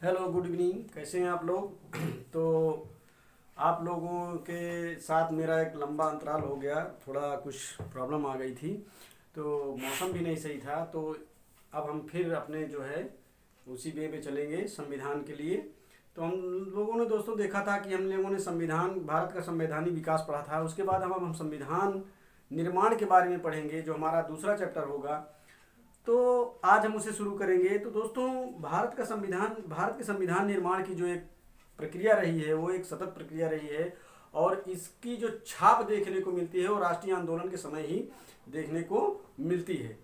Hello, good evening. कैसे हैं आप लोग? तो आप लोगों के साथ मेरा एक लंबा अंतराल हो गया, थोड़ा कुछ प्रॉब्लम आ गई थी, तो मौसम भी नहीं सही था। तो अब हम फिर अपने जो है उसी वे पे चलेंगे संविधान के लिए। तो हम लोगों ने दोस्तों देखा था कि हम लोगों ने संविधान, भारत का संवैधानिक विकास पढ़ा था। उसके बाद हम संविधान निर्माण के बारे में पढ़ेंगे, जो हमारा दूसरा चैप्टर होगा। तो आज हम उसे शुरू करेंगे। तो दोस्तों, भारत के संविधान निर्माण की जो एक प्रक्रिया रही है, वो एक सतत प्रक्रिया रही है। और इसकी जो छाप देखने को मिलती है वो राष्ट्रीय आंदोलन के समय ही देखने को मिलती है।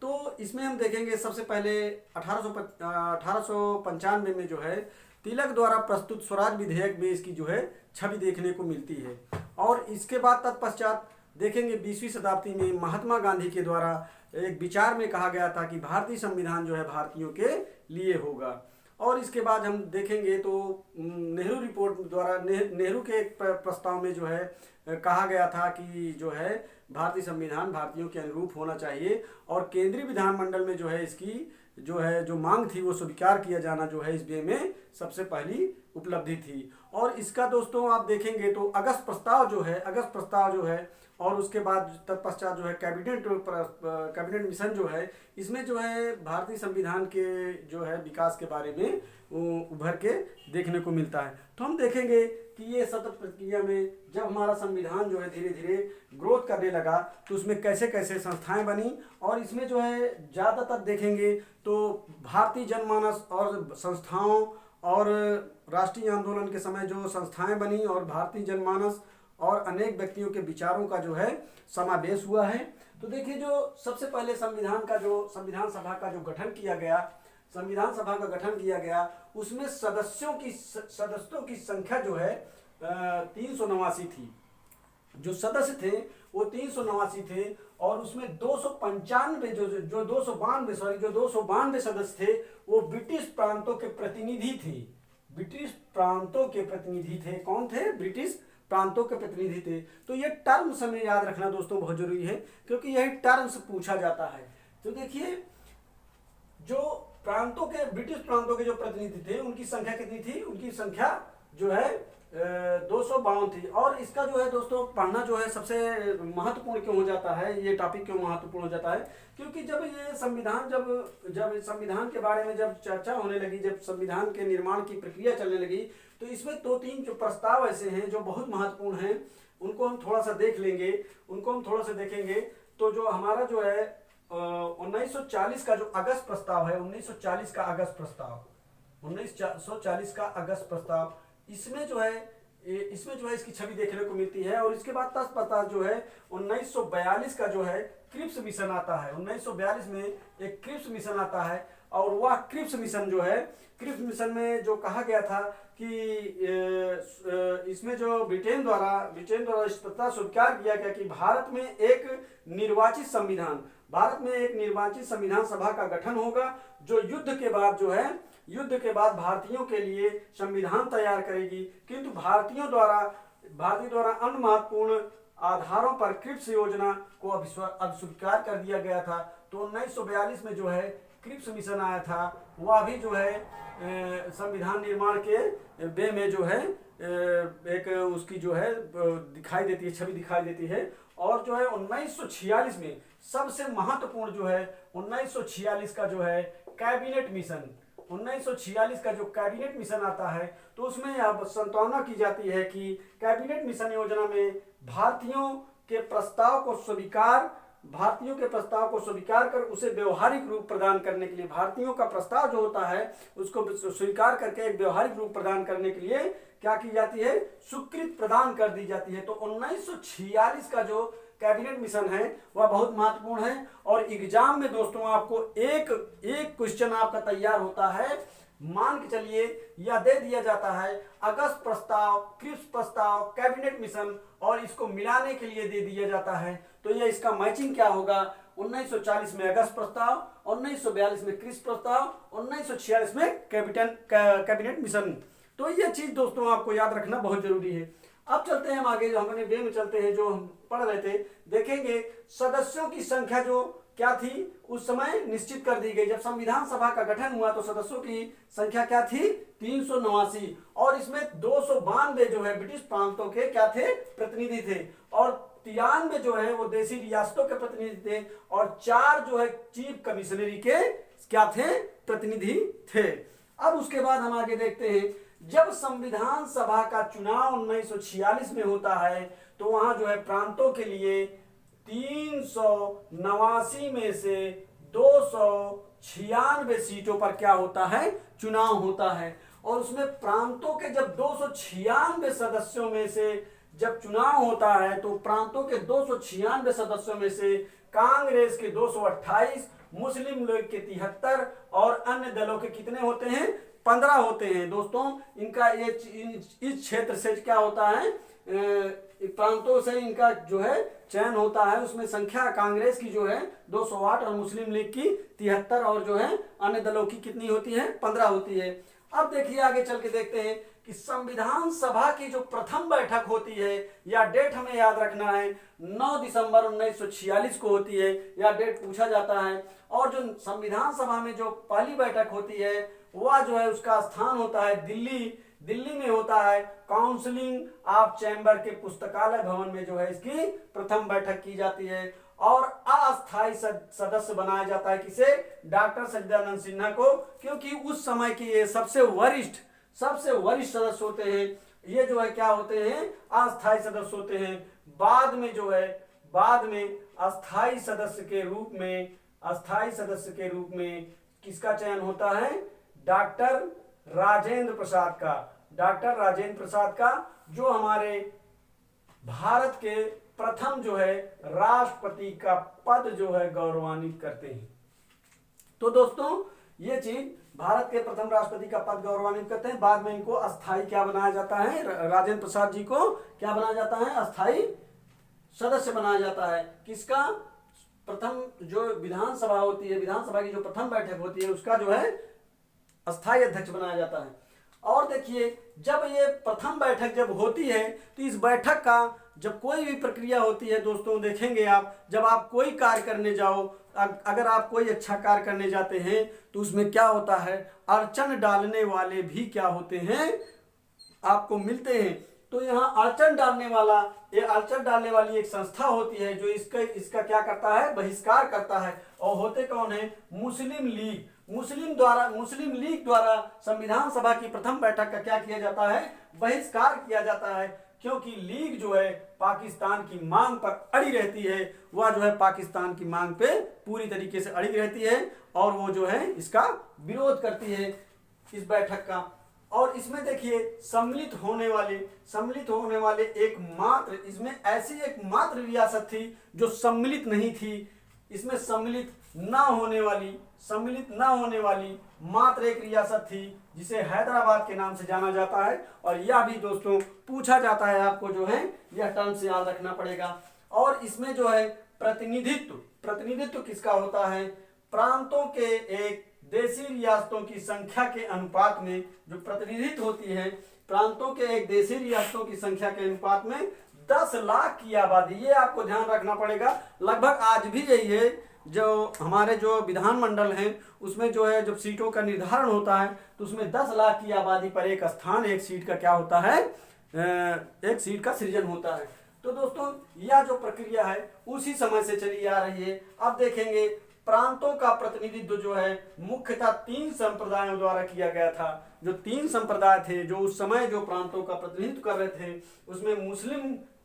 तो इसमें हम देखेंगे सबसे पहले 1895 में जो है तिलक द्वारा प्रस्तुत स्वराज विधेयक में इसकी जो है छवि देखने को मिलती है। और इसके बाद तत्पश्चात देखेंगे 20वीं शताब्दी में महात्मा गांधी के द्वारा एक विचार में कहा गया था कि भारतीय संविधान जो है भारतीयों के लिए होगा। और इसके बाद हम देखेंगे तो नेहरू रिपोर्ट द्वारा नेहरू के एक प्रस्ताव में जो है कहा गया था कि जो है भारतीय संविधान भारतीयों के अनुरूप होना चाहिए। और केंद्रीय विधानमंडल में जो है इसकी जो मांग थी वो स्वीकार किया जाना जो है इस वे में सबसे पहली उपलब्धि थी। और इसका दोस्तों आप देखेंगे तो अगस्त प्रस्ताव जो है और उसके बाद तत्पश्चात जो है कैबिनेट मिशन जो है, इसमें जो है भारतीय संविधान के जो है विकास के बारे में उभर के देखने को मिलता है। तो हम देखेंगे कि ये सतत प्रक्रिया में जब हमारा संविधान जो है धीरे धीरे ग्रोथ करने लगा तो उसमें कैसे कैसे संस्थाएं बनी। और इसमें जो है ज़्यादातर देखेंगे तो भारतीय जनमानस और संस्थाओं और राष्ट्रीय आंदोलन के समय जो संस्थाएं बनी और भारतीय जनमानस और अनेक व्यक्तियों के विचारों का जो है समावेश हुआ है। तो देखिए, जो सबसे पहले संविधान सभा का जो गठन किया गया उसमें सदस्यों की संख्या जो है 389 थी। जो सदस्य थे वो 389 थे। और उसमें 292 सदस्य थे वो ब्रिटिश प्रांतों के प्रतिनिधि थे। कौन थे? ब्रिटिश प्रांतों के प्रतिनिधि थे। तो ये टर्म्स हमें याद रखना दोस्तों बहुत जरूरी है, क्योंकि यही टर्म्स पूछा जाता है। तो देखिए, जो ब्रिटिश प्रांतों के जो प्रतिनिधि थे उनकी संख्या कितनी थी? उनकी संख्या जो है 252 थी। और इसका जो है दोस्तों पढ़ना जो है सबसे महत्वपूर्ण क्यों हो जाता है, ये टॉपिक क्यों महत्वपूर्ण हो जाता है? क्योंकि जब ये संविधान जब संविधान के बारे में जब चर्चा होने लगी, जब संविधान के निर्माण की प्रक्रिया चलने लगी, तो इसमें 2-3 जो प्रस्ताव ऐसे हैं जो बहुत महत्वपूर्ण हैं, उनको हम थोड़ा सा देखेंगे। तो जो हमारा जो है 1940 का जो अगस्त प्रस्ताव है, 1940 का अगस्त प्रस्ताव, इसमें जो है इसकी छवि देखने को मिलती है। और इसके बाद तत्पश्चात जो है 1942 का जो है क्रिप्स मिशन आता है। 1942 में एक क्रिप्स मिशन आता है। और वह क्रिप्स मिशन में जो कहा गया था कि इसमें जो ब्रिटेन द्वारा इस प्रस्ताव स्वीकार किया गया कि भारत में एक निर्वाचित संविधान सभा का गठन होगा, जो युद्ध के बाद भारतीयों के लिए संविधान तैयार करेगी। किंतु भारतीयों द्वारा अन्य महत्वपूर्ण आधारों पर क्रिप्स योजना को अस्वीकार कर दिया गया था। तो 1942 में जो है क्रिप्स मिशन आया था। वह भी जो है संविधान निर्माण के वे में जो है एक उसकी जो है छवि दिखाई देती है। और जो है 1946 में सबसे महत्वपूर्ण जो है 1946 का जो है कैबिनेट मिशन, 1946 का जो कैबिनेट मिशन आता है, तो उसमें अब सांत्वना की जाती है कि कैबिनेट मिशन योजना में भारतीयों के प्रस्ताव को स्वीकार कर उसे व्यवहारिक रूप प्रदान करने के लिए, भारतीयों का प्रस्ताव जो होता है उसको स्वीकार करके एक व्यवहारिक रूप प्रदान करने के लिए क्या की जाती है? स्वीकृति प्रदान कर दी जाती है। तो 1946 का जो कैबिनेट मिशन है वह बहुत महत्वपूर्ण है। और एग्जाम में दोस्तों आपको एक क्वेश्चन आपका तैयार होता है, मान के चलिए, यह दे दिया जाता है अगस्त प्रस्ताव, क्रिप्स प्रस्ताव, कैबिनेट मिशन, और इसको मिलाने के लिए दे दिया जाता है। तो ये इसका मैचिंग क्या होगा? 1940 में अगस्त प्रस्ताव, 1942 में क्रिप्स प्रस्ताव, 1946 में कैबिनेट मिशन। तो ये चीज दोस्तों आपको याद रखना बहुत जरूरी है। अब चलते हैं हम आगे, जो हमने वे में चलते हैं जो हम पढ़ रहे थे। देखेंगे सदस्यों की संख्या जो क्या थी उस समय निश्चित कर दी गई। जब संविधान सभा का गठन हुआ तो सदस्यों की संख्या क्या थी? 389, और इसमें 292 जो है ब्रिटिश प्रांतों के क्या थे, प्रतिनिधि थे, और 93 जो है वो देसी रियासतों के प्रतिनिधि थे, और 4 जो है चीफ कमिश्नरी के क्या थे, प्रतिनिधि थे। अब उसके बाद हम आगे देखते हैं, जब संविधान सभा का चुनाव 1946 में होता है तो वहां जो है प्रांतों के लिए 389 में से 296 सीटों पर क्या होता है, चुनाव होता है। और उसमें प्रांतों के जब 296 सदस्यों में से जब चुनाव होता है तो प्रांतों के 296 सदस्यों में से कांग्रेस के 228, मुस्लिम लीग के 73 और अन्य दलों के कितने होते हैं, 15 होते हैं। दोस्तों इनका ये इस क्षेत्र से क्या होता है, प्रांतों से इनका जो है चयन होता है। उसमें संख्या कांग्रेस की जो है 208 और मुस्लिम लीग की 73 और जो है अन्य दलों की कितनी होती है, 15 होती है। अब देखिए आगे चल के देखते हैं कि संविधान सभा की जो प्रथम बैठक होती है, या डेट हमें याद रखना है, 9 दिसंबर 1946 को होती है, या डेट पूछा जाता है। और जो संविधान सभा में जो पहली बैठक होती है वह जो है उसका स्थान होता है दिल्ली में होता है, काउंसिलिंग ऑफ चैम्बर के पुस्तकालय भवन में जो है इसकी प्रथम बैठक की जाती है। और अस्थायी सदस्य बनाया जाता है किसे, डॉक्टर सच्चिदानंद सिन्हा को, क्योंकि उस समय के ये सबसे वरिष्ठ सदस्य होते हैं। ये जो है क्या होते हैं, अस्थायी सदस्य होते हैं। बाद में अस्थायी सदस्य के रूप में किसका चयन होता है, डॉक्टर राजेंद्र प्रसाद का, जो हमारे भारत के प्रथम जो है राष्ट्रपति का पद जो है गौरवान्वित करते हैं। तो दोस्तों ये चीज, भारत के प्रथम राष्ट्रपति का पद गौरवान्वित करते हैं। बाद में इनको अस्थाई क्या बनाया जाता है, राजेंद्र प्रसाद जी को क्या बनाया जाता है, अस्थाई सदस्य बनाया जाता है। किसका, प्रथम जो विधानसभा होती है, विधानसभा की जो प्रथम बैठक होती है उसका जो है अस्थाई अध्यक्ष बनाया जाता है। और देखिए जब ये प्रथम बैठक जब होती है तो इस बैठक का जब कोई भी प्रक्रिया होती है, दोस्तों देखेंगे आप, जब आप कोई कार्य करने जाओ, अगर आप कोई अच्छा कार्य करने जाते हैं तो उसमें क्या होता है, अड़चन डालने वाले भी क्या होते हैं, आपको मिलते हैं। तो यहाँ अड़चन डालने वाली एक संस्था होती है जो इसका क्या करता है, बहिष्कार करता है। और होते कौन है, मुस्लिम लीग द्वारा संविधान सभा की प्रथम बैठक का क्या किया जाता है, बहिष्कार किया जाता है। क्योंकि लीग जो है पाकिस्तान की मांग पर अड़ी रहती है, वह जो है पाकिस्तान की मांग पे पूरी तरीके से अड़ी रहती है और वो जो है इसका विरोध करती है इस बैठक का। और इसमें देखिए सम्मिलित होने वाले इसमें ऐसी एक मात्र रियासत थी जो सम्मिलित नहीं थी। इसमें सम्मिलित ना होने वाली मात्र एक रियासत थी जिसे हैदराबाद के नाम से जाना जाता है। और यह भी दोस्तों पूछा जाता है, आपको जो है यह टर्म से याद रखना पड़ेगा। और इसमें जो है प्रतिनिधित्व किसका होता है, प्रांतों के एक देशी रियासतों की संख्या के अनुपात में जो प्रतिनिधित्व होती है, प्रांतों के एक देशी रियासतों की संख्या के अनुपात में 10 लाख की आबादी, ये आपको ध्यान रखना पड़ेगा। लगभग आज भी यही है, जो हमारे जो विधानमंडल हैं उसमें जो है जब सीटों का निर्धारण होता है तो उसमें 10 लाख की आबादी पर एक सीट का क्या होता है, एक सीट का सृजन होता है। तो दोस्तों यह जो प्रक्रिया है उसी समय से चली आ रही है। अब देखेंगे प्रांतों का प्रतिनिधित्व जो है मुख्यतः 3 संप्रदायों द्वारा किया गया था। जो 3 संप्रदाय थे जो उस समय जो प्रांतों का प्रतिनिधित्व कर रहे थे, उसमें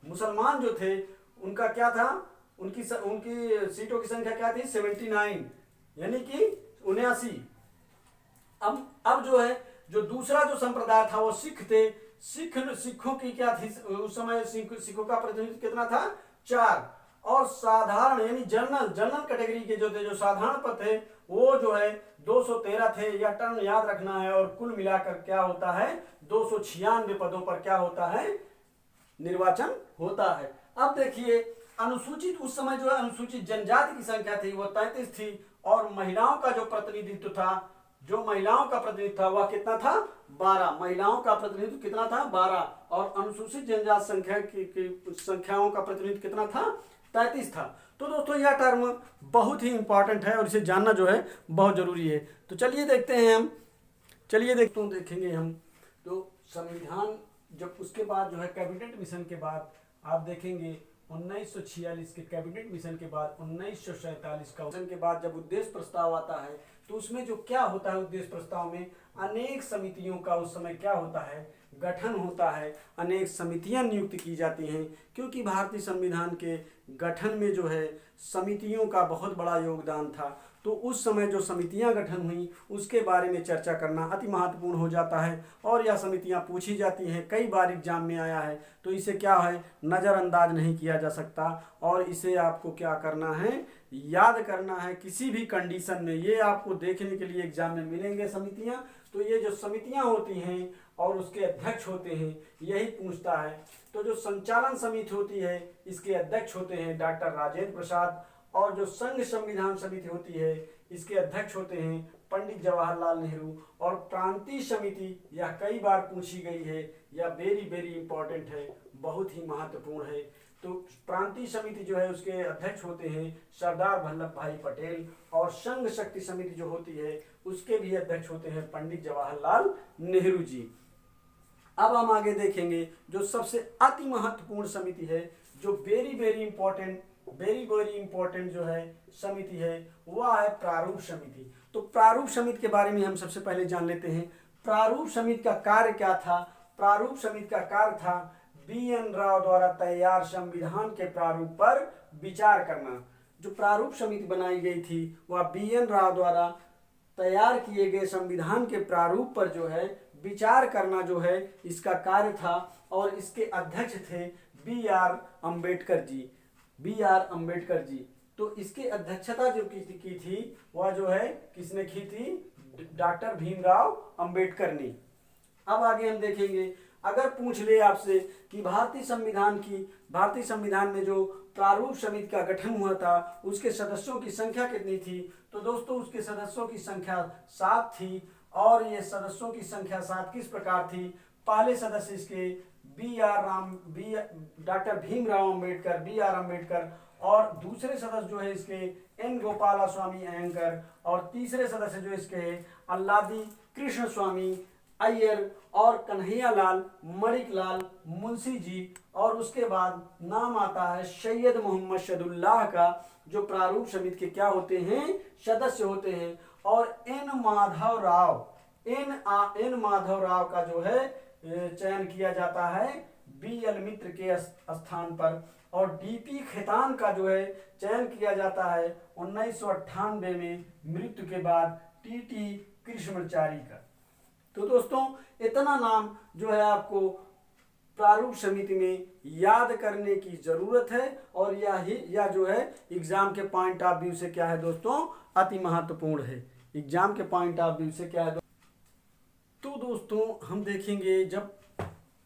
मुसलमान जो थे उनका क्या था, उनकी सीटों की संख्या क्या थी, 79 यानी कि 79। अब जो है जो दूसरा जो संप्रदाय था वो सिख थे। सिखों की क्या थी उस समय, सिखों का प्रतिनिधित्व कितना था, 4। और साधारण यानी जनरल कैटेगरी के जो थे, जो साधारण पद थे वो जो है 213 थे। यह टर्म याद रखना है। और कुल मिलाकर क्या होता है, 296 पदों पर क्या होता है, निर्वाचन होता है। अब देखिए अनुसूचित, उस समय जो है अनुसूचित जनजाति की संख्या थी वो 33 थी। और महिलाओं का जो प्रतिनिधित्व था, वह कितना था, 12। महिलाओं का प्रतिनिधित्व कितना था, 12। और अनुसूचित जनजाति संख्याओं का प्रतिनिधित्व कितना था, 33 था। तो दोस्तों यह टर्म बहुत ही इंपॉर्टेंट है और इसे जानना जो है बहुत जरूरी है। तो चलिए देखते हैं हम चलिए देखेंगे हम तो संविधान, जब उसके बाद जो है कैबिनेट मिशन के बाद आप देखेंगे 1946 के कैबिनेट मिशन के बाद 1947 का मिशन के बाद जब उद्देश्य प्रस्ताव आता है तो उसमें जो क्या होता है, उद्देश्य प्रस्ताव में अनेक समितियों का उस समय क्या होता है, गठन होता है, अनेक समितियां नियुक्त की जाती हैं, क्योंकि भारतीय संविधान के गठन में जो है समितियों का बहुत बड़ा योगदान था। तो उस समय जो समितियां गठन हुई उसके बारे में चर्चा करना अति महत्वपूर्ण हो जाता है और यह समितियां पूछी जाती हैं, कई बार एग्जाम में आया है, तो इसे क्या है नज़रअंदाज नहीं किया जा सकता और इसे आपको क्या करना है, याद करना है किसी भी कंडीशन में। ये आपको देखने के लिए एग्जाम में मिलेंगे समितियां। तो ये जो समितियां होती हैं और उसके अध्यक्ष होते हैं यही पूछता है। तो जो संचालन समिति होती है इसके अध्यक्ष होते हैं डॉक्टर राजेंद्र प्रसाद, और जो संघ संविधान समिति होती है इसके अध्यक्ष होते हैं पंडित जवाहरलाल नेहरू। और प्रांतीय समिति यह कई बार पूछी गई है, यह वेरी वेरी इंपॉर्टेंट है, बहुत ही महत्वपूर्ण है। तो प्रांतीय समिति जो है उसके अध्यक्ष होते हैं सरदार वल्लभ भाई पटेल, और संघ शक्ति समिति जो होती है उसके भी अध्यक्ष होते हैं पंडित जवाहरलाल नेहरू जी। अब हम आगे देखेंगे जो सबसे अति महत्वपूर्ण समिति है, जो वेरी वेरी इंपॉर्टेंट जो है समिति है वह है प्रारूप समिति। तो प्रारूप समिति के बारे में हम सबसे पहले जान लेते हैं। प्रारूप समिति का कार्य क्या था? प्रारूप समिति का कार्य था BN राव द्वारा तैयार संविधान के प्रारूप पर विचार करना। जो प्रारूप समिति बनाई गई थी वह BN राव द्वारा तैयार किए गए संविधान के प्रारूप पर जो है विचार करना जो है इसका कार्य था, और इसके अध्यक्ष थे B.R. अम्बेडकर जी। तो इसकी अध्यक्षता जो की थी वह जो है किसने की थी? डॉक्टर भीमराव अंबेडकर ने। अब आगे हम देखेंगे, अगर पूछ ले आपसे कि भारतीय संविधान में जो प्रारूप समिति का गठन हुआ था उसके सदस्यों की संख्या कितनी थी? तो दोस्तों उसके सदस्यों की संख्या 7 थी, और ये सदस्यों की संख्या 7 किस प्रकार थी? पहले सदस्य इसके डॉक्टर भीमराव अंबेडकर B.R. अम्बेडकर, और दूसरे सदस्य जो है इसके N. गोपालास्वामी अयंगर, और तीसरे सदस्य जो इसके है अल्लादी कृष्ण स्वामी अय्यर और कन्हैयालाल मणिकलाल मुंशी जी, और उसके बाद नाम आता है सैयद मोहम्मद शहदुल्लाह का, जो प्रारूप समिति के क्या होते हैं? सदस्य होते हैं। और N. माधव राव का जो है चयन किया जाता है B.L. मित्र के स्थान पर, और D.P. खेतान का जो है चयन किया जाता है 1998 में मृत्यु के बाद T.T. कृष्णमाचारी का। तो दोस्तों इतना नाम जो है आपको प्रारूप समिति में याद करने की जरूरत है, और यह जो है एग्जाम के पॉइंट ऑफ व्यू से क्या है दोस्तों? अति महत्वपूर्ण है। एग्जाम के पॉइंट ऑफ व्यू से क्या है? तो दोस्तों हम देखेंगे जब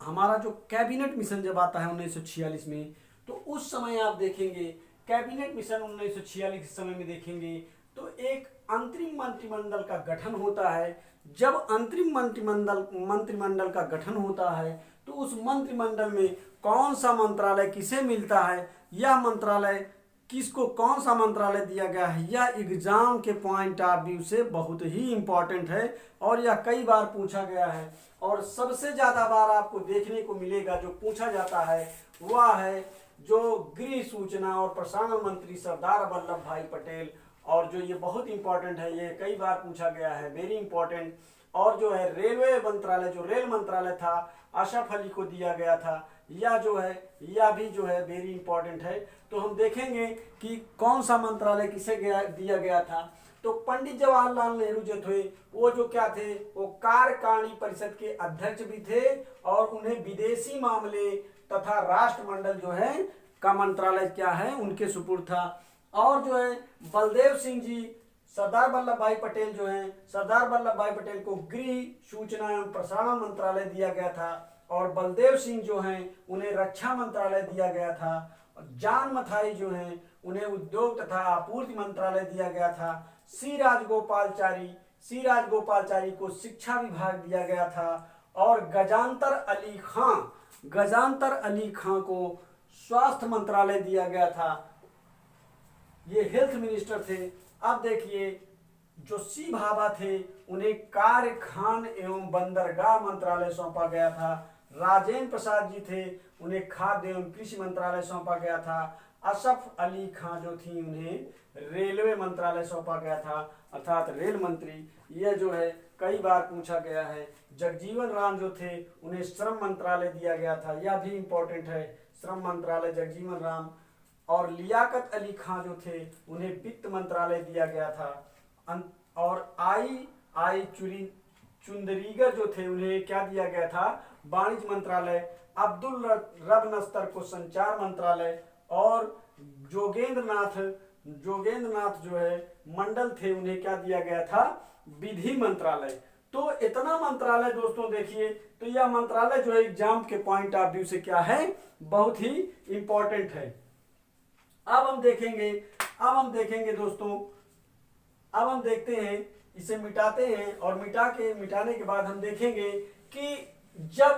हमारा जो कैबिनेट मिशन जब आता है 1946 में, तो उस समय आप देखेंगे कैबिनेट मिशन 1946 के समय में देखेंगे तो एक अंतरिम मंत्रिमंडल का गठन होता है। जब अंतरिम मंत्रिमंडल का गठन होता है तो उस मंत्रिमंडल में कौन सा मंत्रालय किसे मिलता है, यह मंत्रालय किसको कौन सा मंत्रालय दिया गया है, यह एग्जाम के पॉइंट ऑफ व्यू से बहुत ही इंपॉर्टेंट है, और यह कई बार पूछा गया है। और सबसे ज्यादा बार आपको देखने को मिलेगा जो पूछा जाता है वह है जो गृह सूचना और प्रसारण मंत्री सरदार वल्लभ भाई पटेल, और जो ये बहुत इंपॉर्टेंट है, ये कई बार पूछा गया है, वेरी इंपॉर्टेंट। और जो है रेलवे मंत्रालय, जो रेल मंत्रालय था अशरफ अली को दिया गया था, यह भी जो है वेरी इंपॉर्टेंट है। तो हम देखेंगे कि कौन सा मंत्रालय किसे दिया गया था। तो पंडित जवाहरलाल नेहरू जो थे वो जो क्या थे, वो कार्यकारिणी परिषद के अध्यक्ष भी थे, और उन्हें विदेशी मामले तथा राष्ट्रमंडल जो है का मंत्रालय क्या है उनके सुपुर्द था। और जो है बलदेव सिंह जी, सरदार वल्लभ भाई पटेल जो हैं, सरदार वल्लभ भाई पटेल को गृह सूचना एवं प्रसारण मंत्रालय दिया गया था, और बलदेव सिंह जो हैं उन्हें रक्षा मंत्रालय दिया गया था। जान मथाई जो हैं उन्हें उद्योग तथा आपूर्ति मंत्रालय दिया गया था। सी राजगोपालचारी को शिक्षा विभाग दिया गया था, और गजानतर अली खां को स्वास्थ्य मंत्रालय दिया गया था, ये हेल्थ मिनिस्टर थे। अब देखिए जो सी भाभा थे उन्हें कार्य खान एवं बंदरगाह मंत्रालय सौंपा गया था। राजेंद्र प्रसाद जी थे, उन्हें खाद्य एवं कृषि मंत्रालय सौंपा गया था। असफ अली खां जो थी, उन्हें रेलवे मंत्रालय सौंपा गया था, अर्थात रेल मंत्री। यह जो है कई बार पूछा गया है। जगजीवन राम जो थे, उन्हें श्रम मंत्रालय दिया गया था, यह भी इंपॉर्टेंट है, श्रम मंत्रालय जगजीवन राम। और लियाकत अली खां जो थे, उन्हें वित्त मंत्रालय दिया गया था। और आई चुंदरीगर जो थे, उन्हें क्या दिया गया था, वाणिज्य मंत्रालय। अब्दुल रब नस्तर को संचार मंत्रालय। और जोगेंद्र नाथ जो है मंडल थे, उन्हें क्या दिया गया था, विधि मंत्रालय। तो इतना मंत्रालय दोस्तों देखिए, तो यह मंत्रालय जो है एग्जाम के पॉइंट ऑफ व्यू से क्या है, बहुत ही इंपॉर्टेंट है। अब हम देखेंगे दोस्तों, अब हम देखते हैं, इसे मिटाते हैं और मिटाने के बाद हम देखेंगे कि जब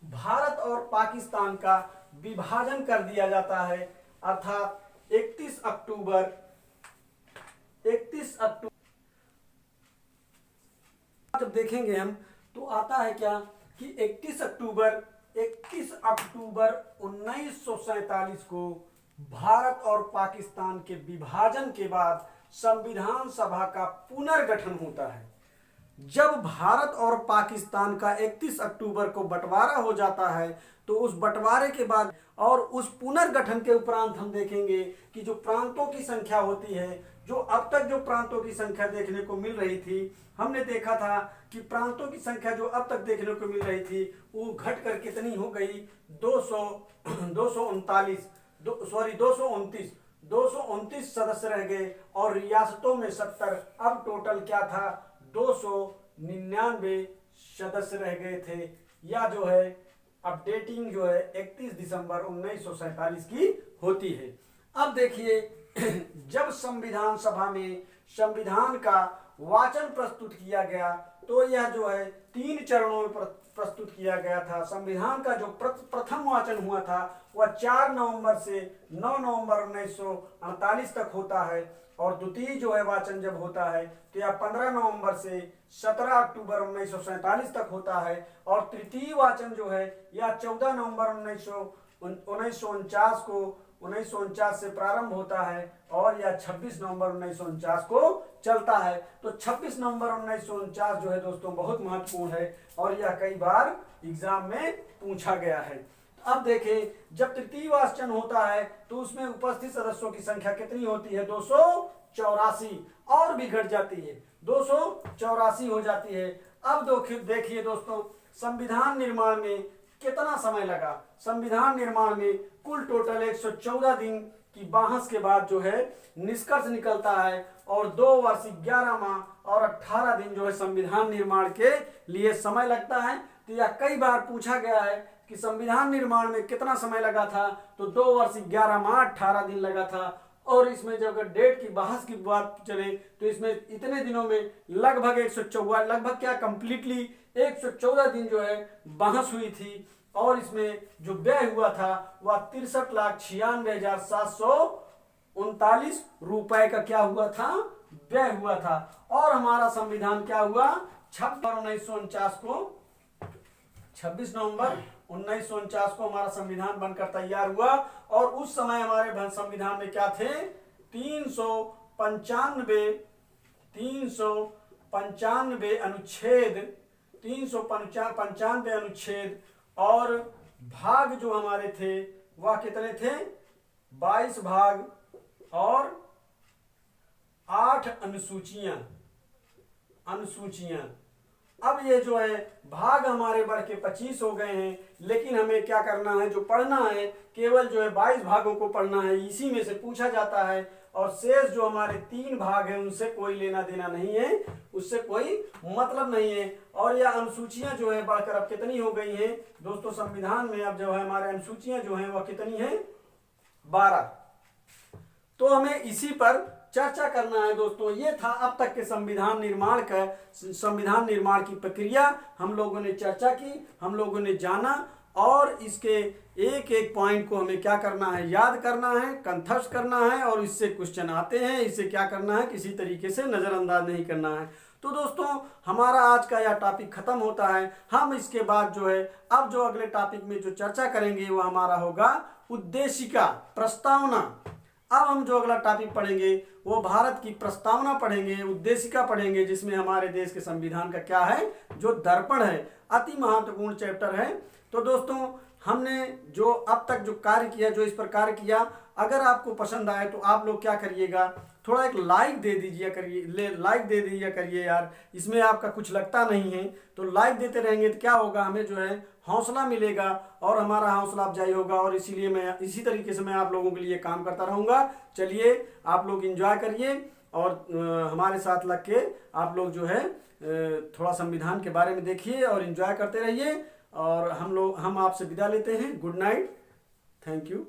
भारत और पाकिस्तान का विभाजन कर दिया जाता है, अर्थात 31 अक्टूबर जब देखेंगे हम, तो आता है क्या कि 31 अक्टूबर 1947 को भारत और पाकिस्तान के विभाजन के बाद संविधान सभा का पुनर्गठन होता है। जब भारत और पाकिस्तान का 31 अक्टूबर को बंटवारा हो जाता है, तो उस बंटवारे के बाद और उस पुनर्गठन के उपरांत हम देखेंगे कि जो प्रांतों की संख्या होती है, जो अब तक जो प्रांतों की संख्या देखने को मिल रही थी, हमने देखा था कि प्रांतों की संख्या जो अब तक देखने को मिल रही थी, वो घटकर कितनी हो गई, 229 सदस्य रह गए और रियासतों में 70। अब टोटल क्या था, 299 सदस्य रह गए थे। या जो है अपडेटिंग जो है 31 दिसंबर 1947 की होती है। अब देखिए, जब संविधान सभा में संविधान का वाचन प्रस्तुत किया गया, तो यह जो है 3 चरणों में प्रस्तुत किया गया था। संविधान का जो प्रथम वाचन हुआ था, वह 4 नवंबर से 9 नवंबर 1948 तक होता है। और द्वितीय जो है वाचन जब होता है, तो यह 15 नवंबर से 17 अक्टूबर 1947 तक होता है। और तृतीय वाचन जो है, यह 14 नवंबर 1949 से प्रारंभ होता है और यह 26 नवंबर 1949 को चलता है। तो 26 नवंबर 1949 जो है दोस्तों बहुत महत्वपूर्ण है और यह कई बार एग्जाम में पूछा गया है। अब देखें, जब तृतीय वाचन होता है, तो उसमें उपस्थित सदस्यों की संख्या कितनी होती है, 284, और भी घट जाती है, 284 हो जाती है। अब देखिए दोस्तों, संविधान निर्माण में कितना समय लगा। संविधान निर्माण में कुल टोटल 114 दिन की बहस के बाद जो है निष्कर्ष निकलता है और 2 वर्ष 11 माह और 18 दिन जो है संविधान निर्माण के लिए समय लगता है। तो यह कई बार पूछा गया है कि संविधान निर्माण में कितना समय लगा था, तो 2 वर्ष 11 माह 18 दिन लगा था। और इसमें जब अगर डेट की बहस की बात चले, तो इसमें इतने दिनों में लगभग क्या कंप्लीटली 114 दिन जो है बहस हुई थी। और इसमें जो व्यय हुआ था वह 63,96,739 रुपए का क्या हुआ था, व्यय हुआ था। और हमारा संविधान क्या हुआ, 26 नवंबर 1949 को हमारा संविधान बनकर तैयार हुआ। और उस समय हमारे संविधान में क्या थे, 395 अनुच्छेद और भाग जो हमारे थे वह कितने थे, 22 भाग और 8 अनुसूचियां। अब ये जो है भाग हमारे बढ़ के 25 हो गए हैं, लेकिन हमें क्या करना है, जो पढ़ना है केवल जो है 22 भागों को पढ़ना है, इसी में से पूछा जाता है। और शेष जो हमारे 3 भाग हैं उनसे कोई लेना देना नहीं है, उससे कोई मतलब नहीं है। और यह अनुसूचियां जो है बढ़कर अब कितनी हो गई हैं दोस्तों, संविधान में अब जो है हमारे अनुसूचियां जो हैं वह कितनी है, 12। तो हमें इसी पर चर्चा करना है दोस्तों। ये था अब तक के संविधान निर्माण की प्रक्रिया। हम लोगों ने चर्चा की, हम लोगों ने जाना, और इसके एक एक पॉइंट को हमें क्या करना है, याद करना है, कंठस्थ करना है। और इससे क्वेश्चन आते हैं, इसे क्या करना है, किसी तरीके से नजरअंदाज नहीं करना है। तो दोस्तों हमारा आज का यह टॉपिक खत्म होता है। हम इसके बाद जो है अब जो अगले टॉपिक में जो चर्चा करेंगे वो हमारा होगा उद्देशिका प्रस्तावना। अब हम जो अगला टॉपिक पढ़ेंगे वो भारत की प्रस्तावना पढ़ेंगे, उद्देशिका पढ़ेंगे, जिसमें हमारे देश के संविधान का क्या है जो दर्पण है, अति महत्वपूर्ण चैप्टर है। तो दोस्तों हमने जो अब तक जो कार्य किया, जो इस पर कार्य किया, अगर आपको पसंद आए तो आप लोग क्या करिएगा, थोड़ा एक लाइक दे दीजिए करिए, लाइक दे दीजिए करिए यार, इसमें आपका कुछ लगता नहीं है। तो लाइक देते रहेंगे तो क्या होगा, हमें जो है हौसला मिलेगा और हमारा हौसला अफजाई होगा, और इसीलिए मैं इसी तरीके से मैं आप लोगों के लिए काम करता रहूँगा। चलिए आप लोग एंजॉय करिए और हमारे साथ लग के आप लोग जो है थोड़ा संविधान के बारे में देखिए और एंजॉय करते रहिए। और हम आपसे विदा लेते हैं। Good night, thank you.